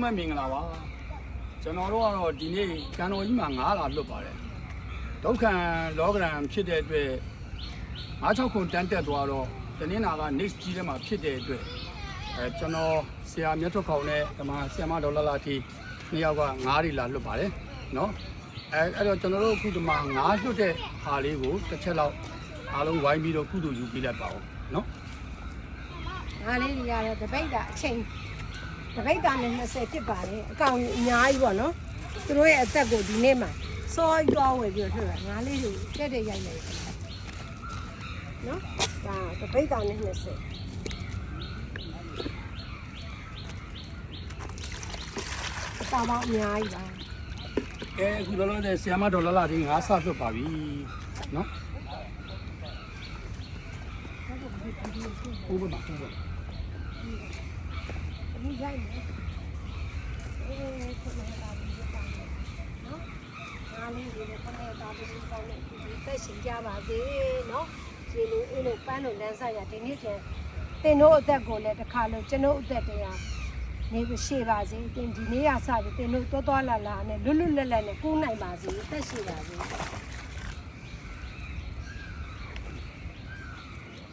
မင်္ဂလာပါကျွန်တော်တို့ကတော့ဒီနေ့ကံတော်ကြီးမှာ9လာလွတ်ပါတယ်ဒုက္ခလောကရန်ဖြစ်တဲ့အတွက်96ခုတန်းတက်သွားတော့တနင်္လာက next ကြီးထဲမှာဖြစ်တဲ့အတွက်ကျွန်တော်ဆရာမြတ်ထွတ်ခေါင်နဲ့ဒီမှာဆရာမဒေါ်လာလာတီနှစ်ယောက်က9တွေလာလွတ်ပါတယ်နော်အဲ့တော့ကျွန်တော်တို့အခုဒီမှာ9လွတ်တဲ့ဟာလေးကိုတစ်ချက်လောက်အားလုံးဝိုင်းပြီးတော့ကုသိုလ်ယူပေးလိုက်ပါဦးနော်9လေးတွေကတော့တပိတ်တာအချိန်တပိတ်တာနဲ့20ဖြစ်ပါတယ်အကောင်အများကြီးပေါ့နော်သူတို့ရဲ့အသက်ကိုဒီနေ့မှာစောရောဝယ်ပြီးတော့ထွက်တာ9လေးတွေတက်တက်ရိုက်လိုက်နော်ဒါတပိတ်တာနဲ့20အတားပေါင်းအများကြီးပါအခုလောလောဆယ်ဆရာမဒေါ်လာလာတီ9ဆလွတ်ပါပြီနော်ဟုတ်ပါဘူးဒီရိုက်မယ်ခဏတာပြီးတော့နော်အားလေးတွေနဲ့ခဏတာပြီးတော့လည်းဒီသက်ရှင်ကြပါစေနော်ခြေလိုအင်းတို့ပန်းတို့လမ်းဆိုင်ရဒီနေ့ကျတင်တို့အသက်ကိုလည်းတစ်ခါလို့ကျွန်တော်အသက်တရားနေရှိပါစေတင်ဒီနေ့ရစပြီးတင်တို့တော်တော်လာလာနဲ့လွတ်လွတ်လပ်လပ်နဲ့ကူးနိုင်ပါစေသက်ရှိပါစေ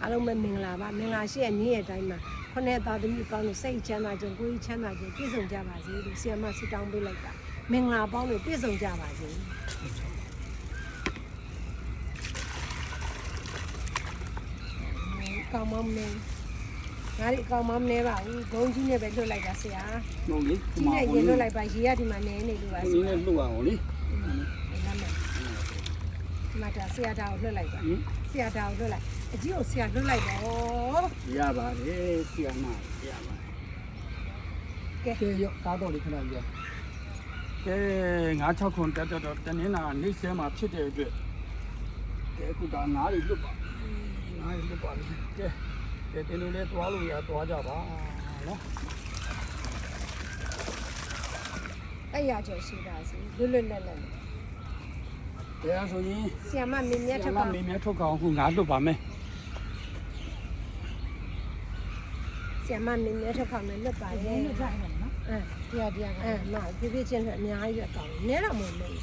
အားလုံးပဲမင်္ဂလာပါမင်္ဂလာရှိတဲ့နေ့ရက်တိုင်းမှာခொနဲ့သားသမီးကောင်းလို့စိတ်ချမ်းသာခြင်းကိုယ်ချမ်းသာခြင်းပြည့်စုံကြပါစေလို့ဆရာမဆုတောင်းပေးလိုက်တာမင်္ဂလာပေါင်းလို့ပြည့်စုံကြပါစေကောင်းမမင်းငါဒီကောင်းမမနေပါဘူးဂုံးကြီးနဲ့ပဲလွတ်လိုက်တာဆရာဟုတ်လေဒီနဲ့ရေလွတ်လိုက်ပါရေရဒီမှာနေနေလို့ပါဆရာဒီနဲ့လွတ်အောင်လေဒီမှာဆရာတောင်လွတ်လိုက်ပါဆရာတောင်လွတ်လိုက်အကြီးကိုဆရာလွတ်လိုက်တော့ရပါတယ်ဆရာမရပါတယ်ကဲရောကားတော့လေခဏကြီးကဲ96ခွန်တက်တော့တနင်္လာနေ့ဆဲမှာဖြစ်တဲ့အတွက်ကဲအခုဒါ9တွေလွတ်ပါ9တွေလွတ်ပါပြီကဲတင်လို့လဲသွားလို့ရသွားကြပါနော်အဲ့ရကြော်ရှိတာစီလွတ်လွတ်လပ်လပ်တရားဆိုရင်ဆရာမမင်းမြတ်ထုတ်ကောင်မင်းမြတ်ထုတ်ကောင်အခု9လွတ်ပါမယ်ဆရာမမင်းမြတ်ထုတ်ကောင်နဲ့လွတ်ပါတယ်လွတ်ကြတယ်နော်တရားမပြပြချင်းအများကြီးအကောင်နည်းတော့မလို့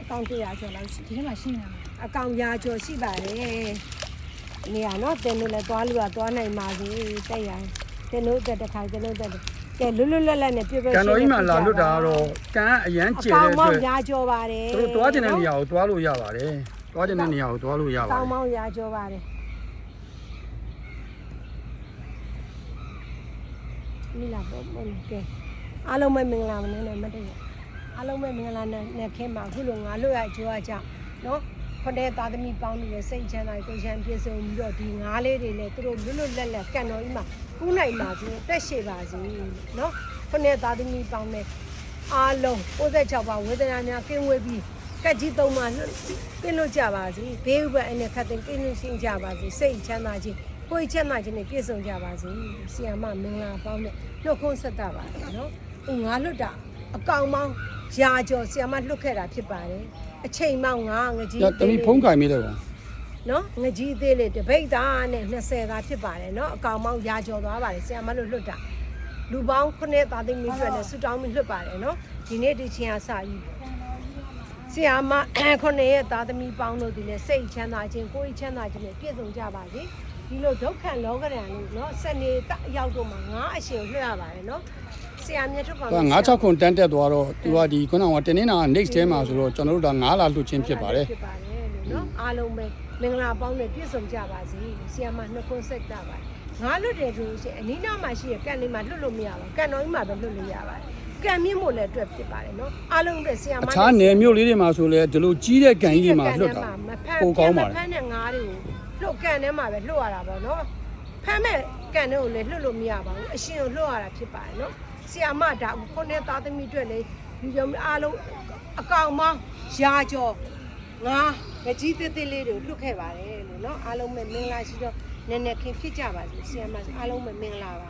အကောင်100ကျော်လောက်ရှိဒီထဲမှာရှိနေတယ်အကောင်100ကျော်ရှိပါတယ်နေရနော်တင်လို့လည်းသွားလို့ရသွားနိုင်ပါစေတဲ့ရတင်လို့တက်တစ်ခါတင်လို့တက်ကဲလွတ်လွတ်လပ်လပ်နဲ့ပြပြချင်းကံတော်ကြီးမှာလာလွတ်တာကတော့ကံအရန်ကျဲတဲ့အတွက်အကောင်မောင်100ကျော်ပါတယ်သူတို့သွားကျင်တဲ့နေရာကိုသွားလို့ရပါတယ်သွားကျင်တဲ့နေရာကိုသွားလို့ရပါတယ်အကောင်မောင်100ကျော်ပါတယ်မိလာပေါ့ကဲအားလုံးပဲမင်္ဂလာမနဲ့မတည့်အားလုံးပဲမင်္ဂလာနဲ့ခင်းပါအခုလိုငါလွတ်ရကြိုးရကြနော်ခொတဲ့သားသမီးပေါင်းနေတဲ့စိတ်ချမ်းသာကိုချမ်းပြေဆုံးပြီးတော့ဒီ9လေးတွေနဲ့သူတို့လွတ်လွတ်လပ်လပ်ကံတော်ကြီးမှာကူးနိုင်ပါစေတက်ရှိပါစေနော်ခொတဲ့သားသမီးပေါင်းတဲ့အားလုံး96ပါဝေဒနာများကင်းဝေးပြီးကက်ကြီး3ပါကင်းလို့ကြပါစေဘေးဥပ္ပအနေခတ်တဲ့ကင်းလို့ရှင်းကြပါစေစိတ်ချမ်းသာခြင်းကိုယ်ချမ်းသာခြင်းနဲ့ပြည့်စုံကြပါစေဆီယာမမင်္ဂလာပေါင်းနဲ့နှုတ်ခွန်းဆက်တာပါတယ်နော်ဟိုငါလွတ်တာအကောင်မောင်းရာကျော်ဆီယာမလွတ်ခဲ့တာဖြစ်ပါတယ်အချိန်မောင်းငကြီးတမီဖုံးကင်မိတယ်ပါနော်ငကြီးသေးလေးတပိတ်သားနဲ့20သားဖြစ်ပါတယ်နော်အကောင်မောင်းရာကျော်သွားပါတယ်ဆီယာမလွတ်တာလူပေါင်း9သားသိန်းမျိုးနဲ့ဆူတောင်းပြီးလွတ်ပါတယ်နော်ဒီနေ့ဒီချင်းအစာကြီးဆီယာမ9ရဲ့သားသမီးပေါင်းတို့ဒီနဲ့စိတ်ချမ်းသာခြင်းကိုယ်ချမ်းသာခြင်းနဲ့ပြည့်စုံကြပါစေဒီလိုဒုက္ခလောကရန်လို့เนาะစနေရောက်တော့မှငါအရှင်လွှတ်ရပါတယ်เนาะဆရာမြတ်ထုတ်ပါ96ခွန်တန်းတက်သွားတော့သူကဒီခုနကတင်းနေတာ next ထဲမှာဆိုတော့ကျွန်တော်တို့ဒါ9လာလွတ်ချင်းဖြစ်ပါတယ်ဖြစ်ပါတယ်လို့เนาะအားလုံးပဲမင်္ဂလာပေါင်းနဲ့ပြည့်စုံကြပါစေဆရာမနှုတ်ခွန်းဆက်တာပါငါလွတ်တယ်ဆိုရင်အနီးနားမှာရှိရကန်လေးမှာလွတ်လို့မရပါဘူးကန်တော်ကြီးမှာပဲလွတ်လို့ရပါတယ်ကံမြင့်မို့လည်းအတွက်ဖြစ်ပါတယ်เนาะအားလုံးပဲဆရာမအခြားနယ်မြို့လေးတွေမှာဆိုလဲဒီလိုကြီးတဲ့ကန်ကြီးတွေမှာလွတ်တာပိုကောင်းပါတယ်ဖမ်းတဲ့ငါးတွေကိုလွတ်ကန်ထဲမှာပဲလွတ်ရတာပေါ့နော်ဖမ်းမဲ့ကန်ထဲကိုလည်းလွတ်လို့မရပါဘူးအရှင်ကိုလွတ်ရတာဖြစ်ပါတယ်နော်ဆီယာမဒါခုနဲ့သားသမီးတွေလည်းဒီကြောင့်အားလုံးအကောင်မောင်းရာကျော်ငါငကြီးသေးသေးလေးတွေလွတ်ခဲ့ပါတယ်လို့နော်အားလုံးပဲမင်္ဂလာရှိတော့နည်းနည်းခင်ဖြစ်ကြပါစေဆီယာမအားလုံးပဲမင်္ဂလာပါ